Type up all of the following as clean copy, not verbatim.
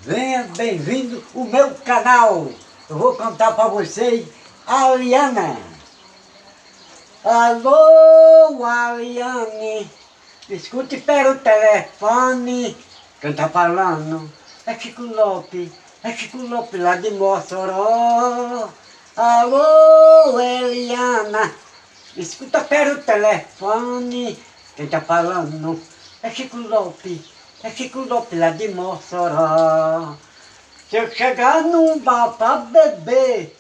Venha bem-vindo ao meu canal. Eu vou contar para vocês a Aliana. Alô, Aliane. Escute pelo telefone. Quem tá falando é Chico Lopes. É Chico Lopes lá de Mossoró. Alô, Eliana. Escuta pelo telefone. Quem tá falando é Chico Lopes. É Chico Lopes lá de Mossoró. Se eu chegar num bar pra beber,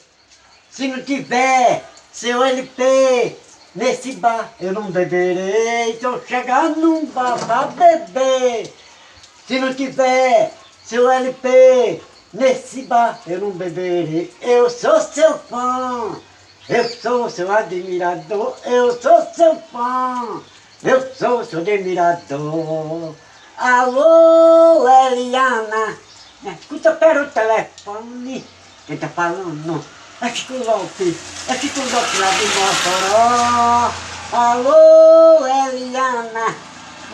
se não tiver seu LP nesse bar, eu não beberei. Se eu chegar num bar pra beber, se não tiver seu LP nesse bar, eu não beberei. Eu sou seu fã, eu sou seu admirador, eu sou seu fã, eu sou seu admirador. Alô, Eliana, escuta pelo telefone, quem tá falando? É Chico Lopes lá de Mossoró. Alô, Eliana,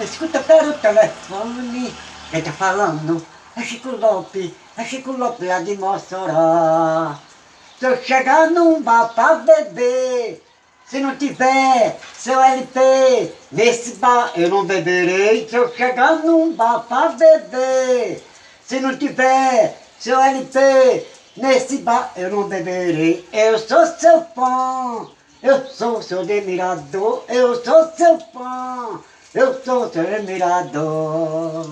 escuta pelo telefone, quem tá falando? É Chico Lopes lá de Mossoró. Se eu chegar num bar pra beber, se não tiver seu LP nesse bar, eu não beberei. Se eu chegar num bar pra beber, se não tiver seu LP nesse bar, eu não beberei. Eu sou seu fã, eu sou seu admirador, eu sou seu fã, eu sou seu admirador.